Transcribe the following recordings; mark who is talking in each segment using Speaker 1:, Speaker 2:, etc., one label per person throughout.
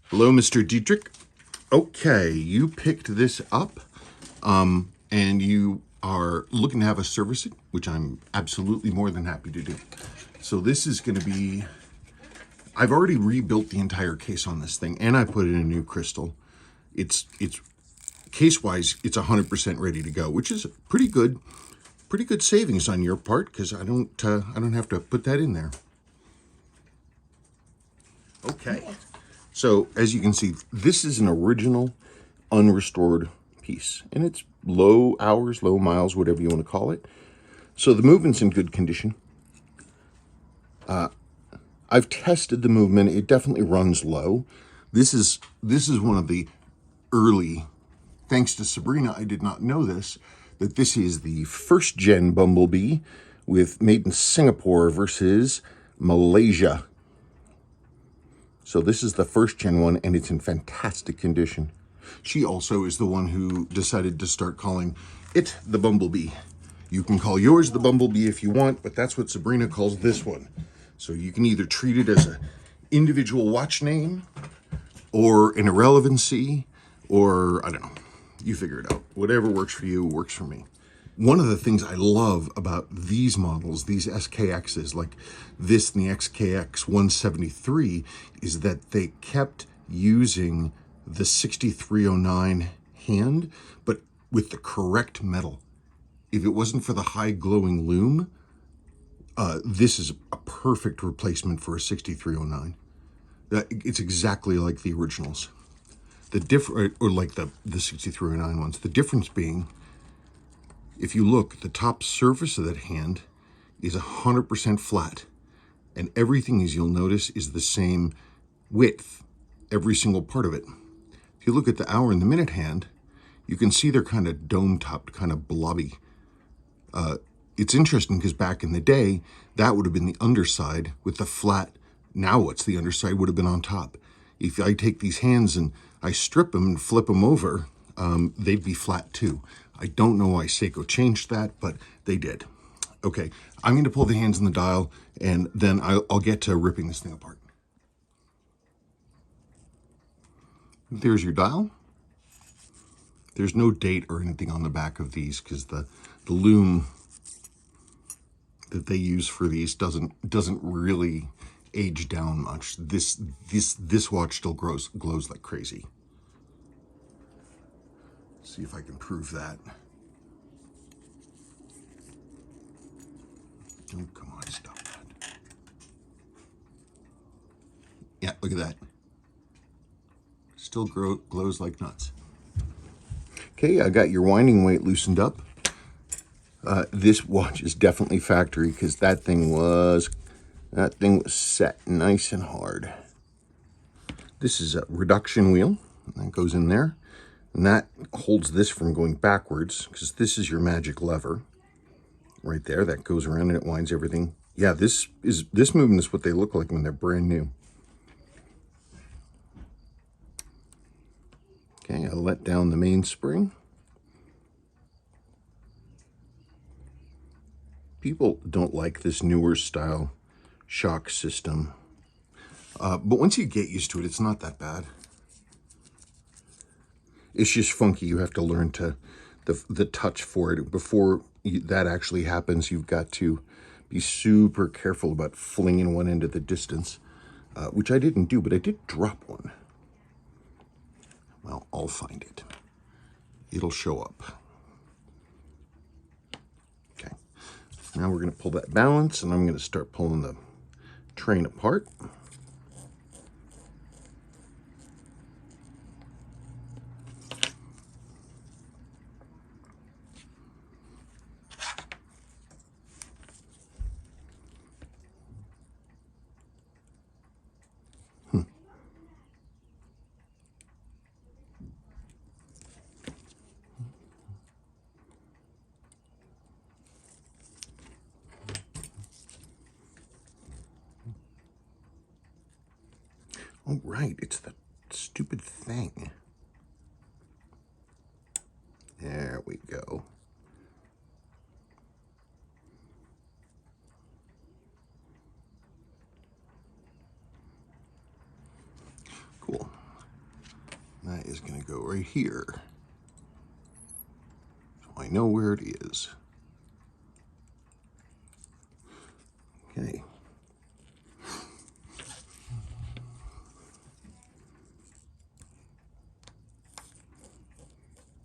Speaker 1: Hello, Mr. Dietrich. Okay, you picked this up, and you are looking to have us service it, which I'm absolutely more than happy to do. So this is going to be, I've already rebuilt the entire case on this thing, and I put in a new crystal. It's case-wise, it's 100% ready to go, which is pretty good savings on your part, because I don't have to put that in there. Okay. So as you can see, this is an original unrestored piece, and it's low hours, low miles, whatever you want to call it. So the movement's in good condition. I've tested the movement. It definitely runs low. This is one of the early, thanks to Sabrina, I did not know this, that this is the first gen bumblebee made in Singapore versus Malaysia. So this is the first gen one, and it's in fantastic condition. She also is the one who decided to start calling it the bumblebee. You can call yours the bumblebee if you want, but that's what Sabrina calls this one. So you can either treat it as an individual watch name or an irrelevancy, or I don't know, you figure it out. Whatever works for you works for me. One of the things I love about these models, these SKXs, like this and the SKX173, is that they kept using the 6309 hand, but with the correct metal. If it wasn't for the high glowing lume, this is a perfect replacement for a 6309. It's exactly like the originals. Or like the 6309 ones. The difference being, if you look, the top surface of that hand is 100% flat, and everything, as you'll notice, is the same width, every single part of it. If you look at the hour and the minute hand, you can see they're kind of dome-topped, kind of blobby. It's interesting because back in the day, that would have been the underside with the flat. Now what's the underside would have been on top. If I take these hands and I strip them and flip them over, they'd be flat too. I don't know why Seiko changed that, but they did. Okay, I'm going to pull the hands in the dial, and then I'll get to ripping this thing apart. There's your dial. There's no date or anything on the back of these because the lume that they use for these doesn't really age down much. This watch still glows like crazy. See if I can prove that. Oh, come on, stop that. Yeah, look at that. Still glows like nuts. Okay, I got your winding weight loosened up. This watch is definitely factory because that thing was set nice and hard. This is a reduction wheel that goes in there, and that holds this from going backwards because this is your magic lever right there that goes around and it winds everything. Yeah, this movement is what they look like when they're brand new. Okay, I let down the mainspring. People don't like this newer style shock system, but once you get used to it, it's not that bad. It's just funky. You have to learn the touch for it. Before that actually happens, you've got to be super careful about flinging one into the distance, which I didn't do, but I did drop one. Well, I'll find it. It'll show up. Okay. Now we're going to pull that balance, and I'm going to start pulling the train apart. Oh, right, it's the stupid thing. There we go. Cool. go right here. So I know where it is. Okay.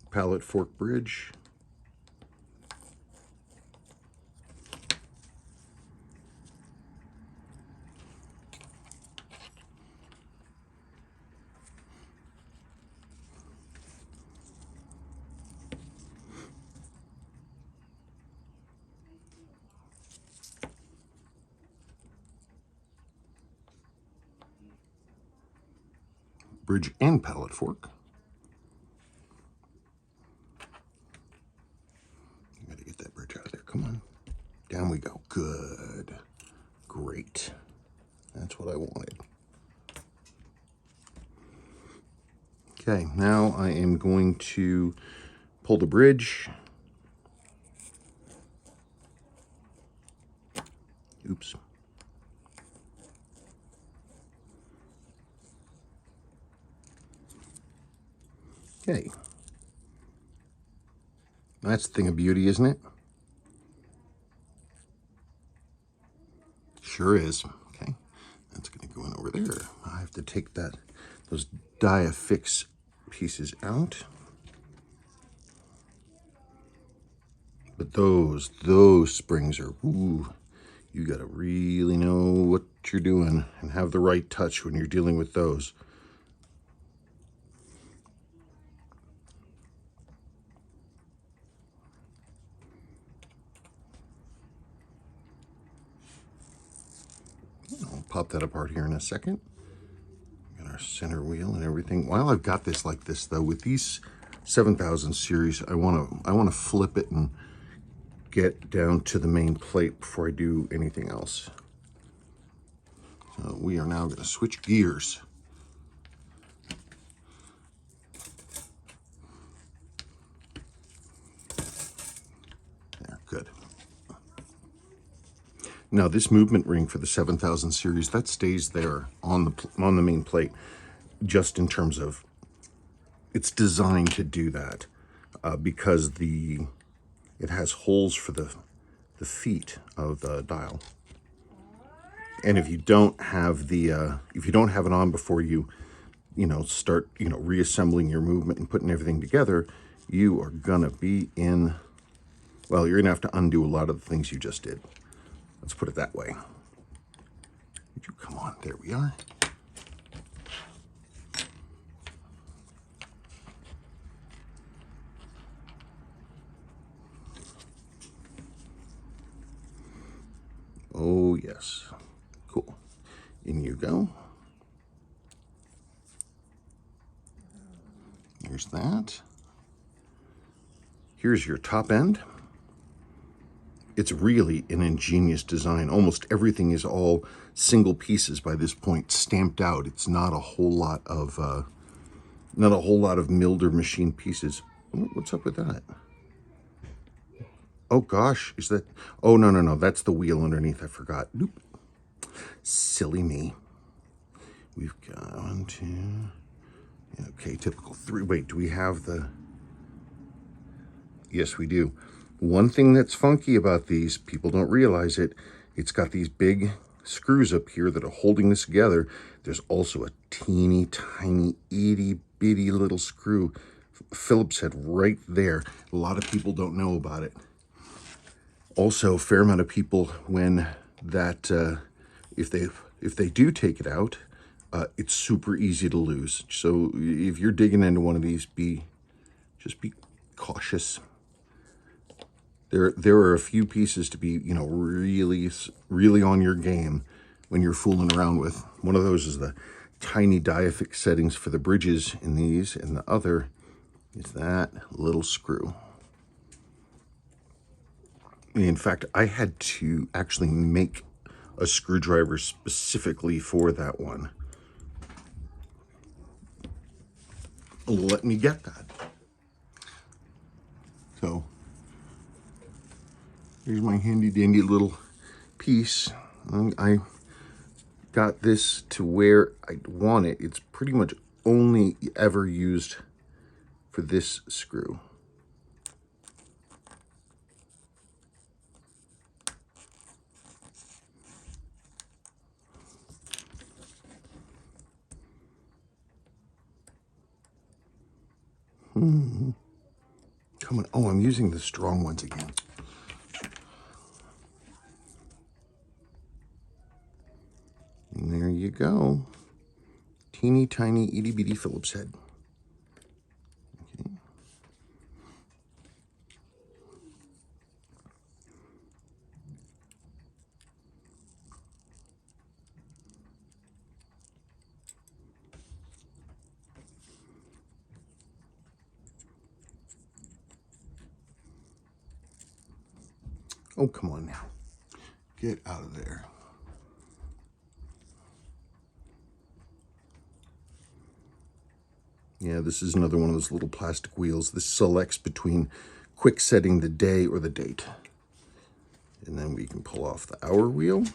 Speaker 1: Pallet fork bridge. Bridge and pallet fork. I gotta get that bridge out of there. Come on. Down we go. Good. Great. That's what I wanted. Okay, now I am going to pull the bridge. Oops. Okay. That's the thing of beauty, isn't it? Sure is. Okay. That's going to go in over there. I have to take those die affix pieces out. But those springs are, ooh, you got to really know what you're doing and have the right touch when you're dealing with those. I'll pop that apart here in a second. Got our center wheel and everything. While I've got this like this though, with these 7000 series, I want to flip it and get down to the main plate before I do anything else. So we are now going to switch gears. There, good. Now this movement ring for the 7000 series, that stays there on the main plate, just in terms of it's designed to do that because it has holes for the feet of the dial. And if you don't have it on before you start reassembling your movement and putting everything together, you are gonna be in, well, you're gonna have to undo a lot of the things you just did. Let's put it that way. Would you come on? There we are. Oh yes, cool. In you go. Here's that. Here's your top end. It's really an ingenious design. Almost everything is all single pieces by this point, stamped out. It's not a whole lot of milled or machined pieces. What's up with that? Oh gosh, is that? Oh no, that's the wheel underneath. I forgot. Nope. Silly me. We've got 1, 2. Okay, typical 3. Wait, do we have the? Yes, we do. One thing that's funky about these, people don't realize it, it's got these big screws up here that are holding this together. There's also a teeny tiny itty bitty little screw Phillips head right there. A lot of people don't know about it. Also, a fair amount of people, when that if they do take it out, it's super easy to lose. So if you're digging into one of these, just be cautious. There are a few pieces to be, really on your game when you're fooling around with. One of those is the tiny die affix settings for the bridges in these, and the other is that little screw. In fact, I had to actually make a screwdriver specifically for that one. Let me get that. So here's my handy dandy little piece. I got this to where I want it. It's pretty much only ever used for this screw. Come on. Oh, I'm using the strong ones again. And there you go. Teeny tiny itty bitty Phillips head. Okay. Oh, come on now. Get out of there. Yeah, this is another one of those little plastic wheels. This selects between quick setting the day or the date. And then we can pull off the hour wheel.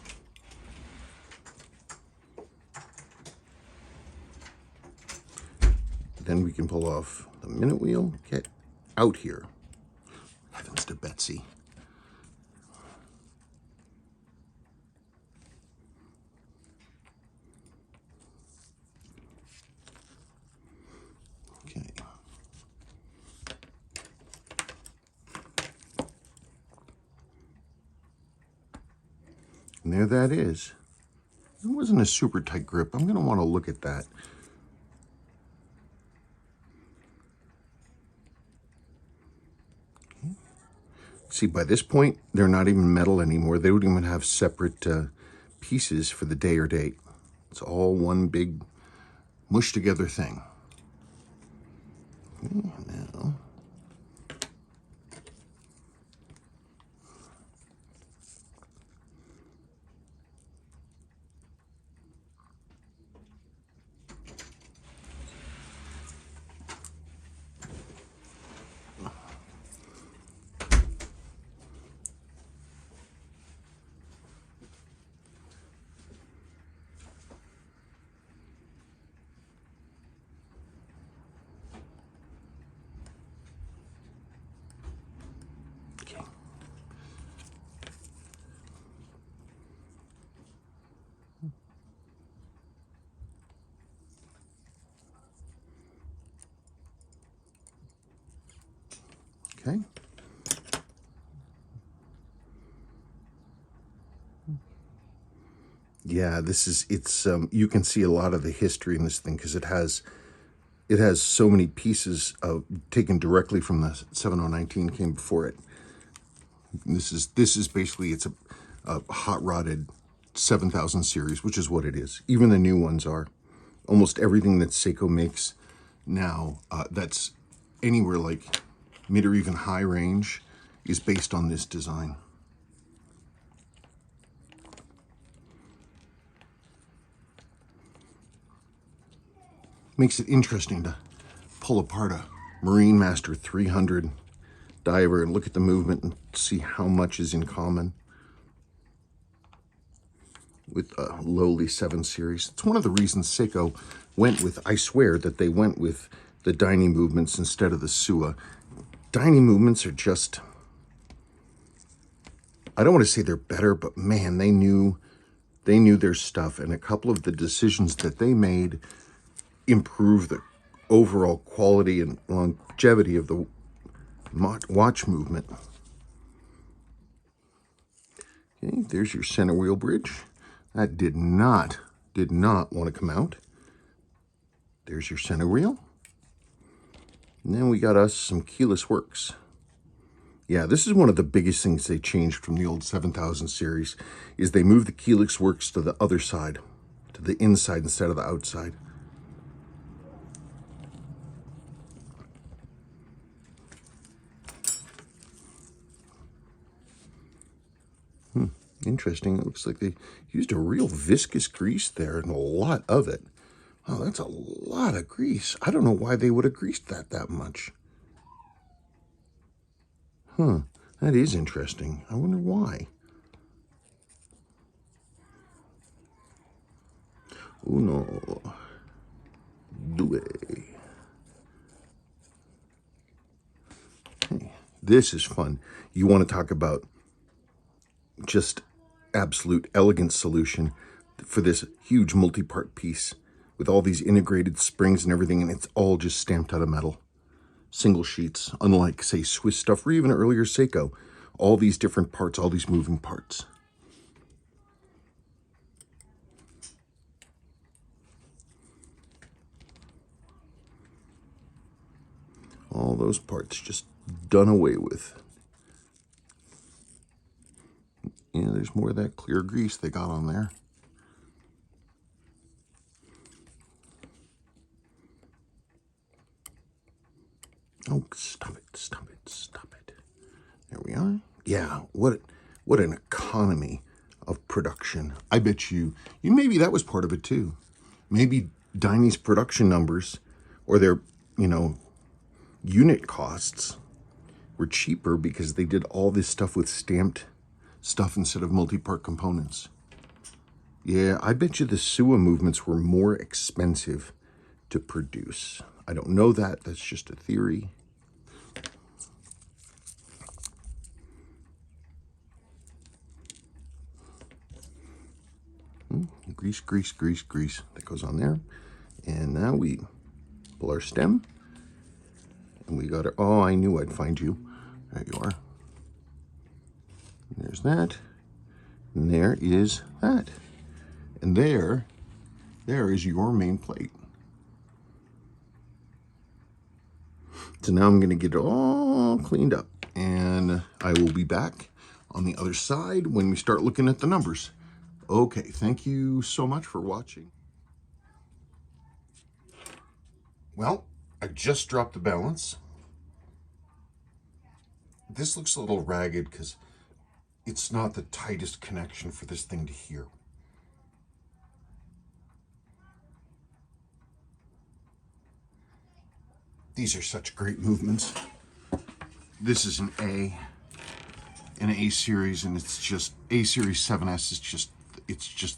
Speaker 1: Then we can pull off the minute wheel. Get out here. Heavens to Betsy. Okay. And there that is. It wasn't a super tight grip. I'm going to want to look at that. Okay. See, by this point, they're not even metal anymore. They don't even have separate pieces for the day or date. It's all one big mush together thing. Okay, now. Okay. Yeah, this is, it's, you can see a lot of the history in this thing because it has so many pieces of taken directly from the 7019 came before it. This is basically, it's a hot rodded 7000 series, which is what it is. Even the new ones are. Almost everything that Seiko makes now, that's anywhere like mid or even high range, is based on this design. Makes it interesting to pull apart a Marine Master 300 diver and look at the movement and see how much is in common with a lowly 7 series. It's one of the reasons Seiko went with, I swear, that they went with the Daini movements instead of the Suwa. Daini movements are just, I don't want to say they're better, but man, they knew their stuff, and a couple of the decisions that they made improve the overall quality and longevity of the watch movement. Okay, there's your center wheel bridge. That did not want to come out. There's your center wheel. And then we got us some keyless works. Yeah, this is one of the biggest things they changed from the old 7000 series, is they moved the keyless works to the other side, to the inside instead of the outside. Interesting. It looks like they used a real viscous grease there and a lot of it. Oh, that's a lot of grease. I don't know why they would have greased that much. Huh. That is interesting. I wonder why. Uno, due. This is fun. You want to talk about just absolute elegant solution for this huge multi-part piece with all these integrated springs and everything, and it's all just stamped out of metal. Single sheets, unlike, say, Swiss stuff or even earlier Seiko. All these different parts, all these moving parts. All those parts just done away with. Yeah, there's more of that clear grease they got on there. Oh, stop it, stop it, stop it. There we are. Yeah, what an economy of production. I bet you maybe that was part of it too. Maybe Diny's production numbers or their, unit costs were cheaper because they did all this stuff with stamped stuff instead of multi-part components. Yeah, I bet you the Sua movements were more expensive to produce. I don't know that. That's just a theory. Grease, grease, grease, grease. That goes on there. And now we pull our stem. And we got it. Oh, I knew I'd find you. There you are. And there's that. And there is that. And there is your main plate. So now I'm going to get it all cleaned up. And I will be back on the other side when we start looking at the numbers. Okay, thank you so much for watching. Well, I just dropped the balance. This looks a little ragged because it's not the tightest connection for this thing to hear. These are such great movements. This is an A series, and it's just A series 7S is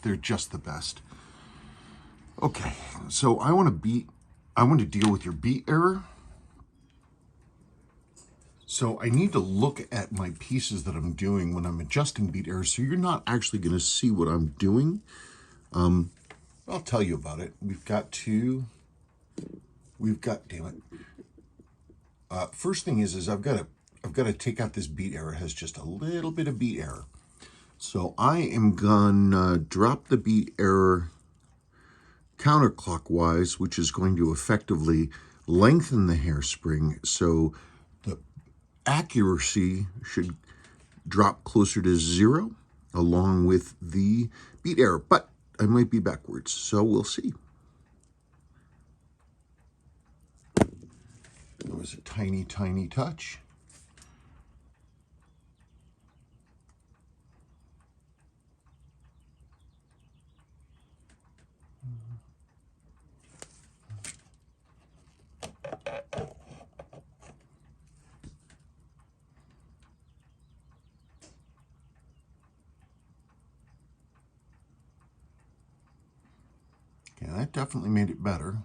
Speaker 1: they're just the best. Okay, so I want to deal with your beat error. So I need to look at my pieces that I'm doing when I'm adjusting beat error, so you're not actually going to see what I'm doing. I'll tell you about it. Damn it. First thing is I've got to take out this beat error. It has just a little bit of beat error. So I am gonna drop the beat error counterclockwise, which is going to effectively lengthen the hairspring. So the accuracy should drop closer to 0 along with the beat error, but I might be backwards, so we'll see. That was a tiny, tiny touch. Yeah, that definitely made it better.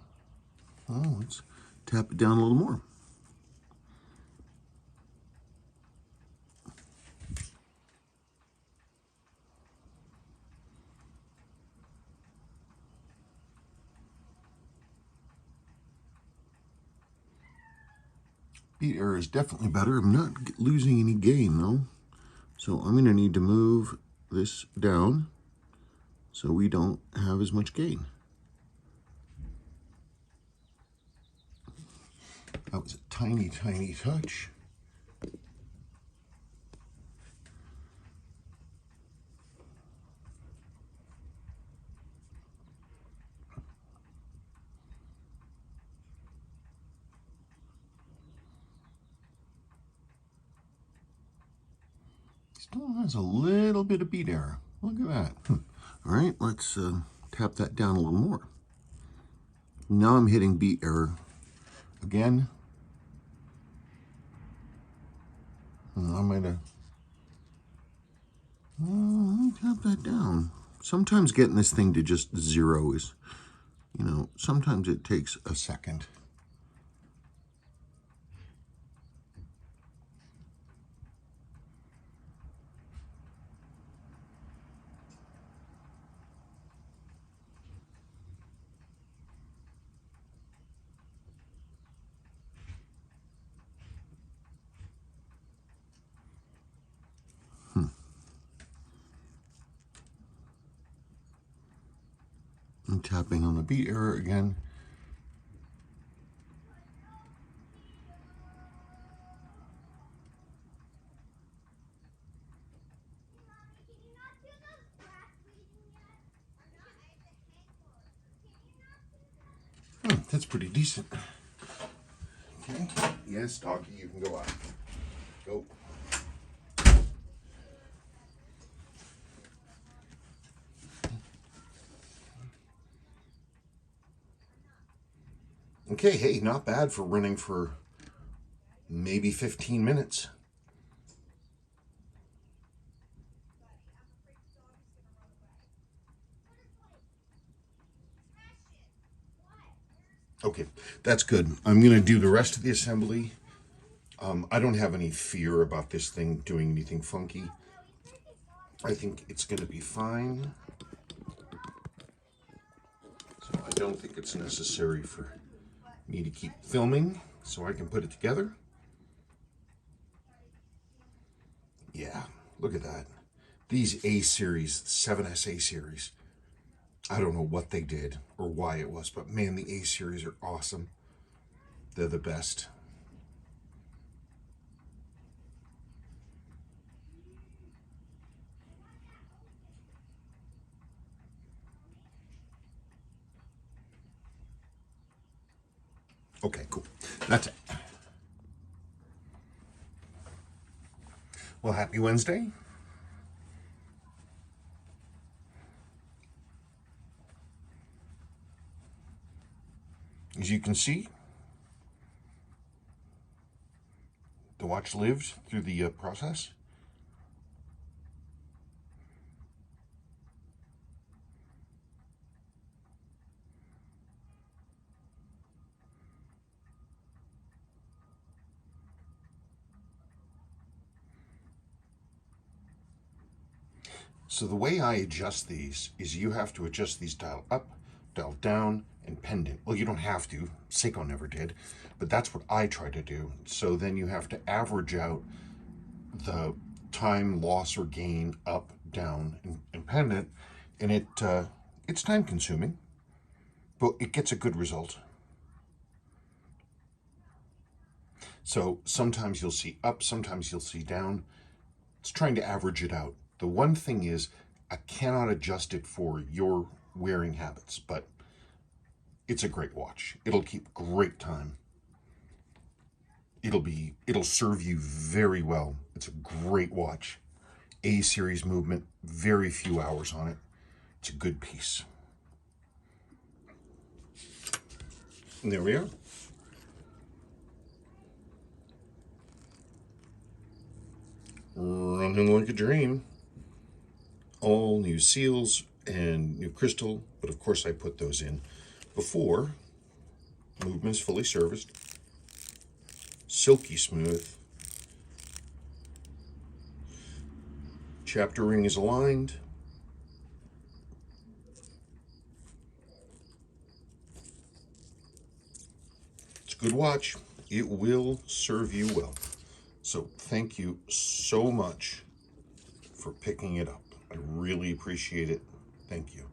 Speaker 1: Oh, let's tap it down a little more. Beat error is definitely better. I'm not losing any gain though. So I'm going to need to move this down so we don't have as much gain. That was a tiny, tiny touch. Still has a little bit of beat error. Look at that. All right, let's tap that down a little more. Now I'm hitting beat error again. I might have tap that down. Sometimes getting this thing to just 0 is, sometimes it takes a second. I'm tapping on the beat error again. That's pretty decent. Okay. Yes, doggy, you can go out. Go. Okay, hey, not bad for running for maybe 15 minutes. Okay, that's good. I'm going to do the rest of the assembly. I don't have any fear about this thing doing anything funky. I think it's going to be fine. So I don't think it's necessary for me to keep filming so I can put it together. Yeah, look at that. These A series, 7S A series, I don't know what they did or why it was, but man, the A series are awesome. They're the best. Okay, cool. That's it. Well, happy Wednesday. As you can see, the watch lived through the process. So the way I adjust these is you have to adjust these dial up, dial down, and pendant. Well, you don't have to. Seiko never did, but that's what I try to do. So then you have to average out the time loss or gain up, down, and pendant, and it's time consuming, but it gets a good result. So sometimes you'll see up, sometimes you'll see down. It's trying to average it out. The one thing is, I cannot adjust it for your wearing habits, but it's a great watch. It'll keep great time. It'll serve you very well. It's a great watch. A series movement, very few hours on it. It's a good piece. And there we are. Running like a dream. All new seals and new crystal, but of course I put those in before. Movement's fully serviced. Silky smooth. Chapter ring is aligned. It's a good watch. It will serve you well. So thank you so much for picking it up. I really appreciate it. Thank you.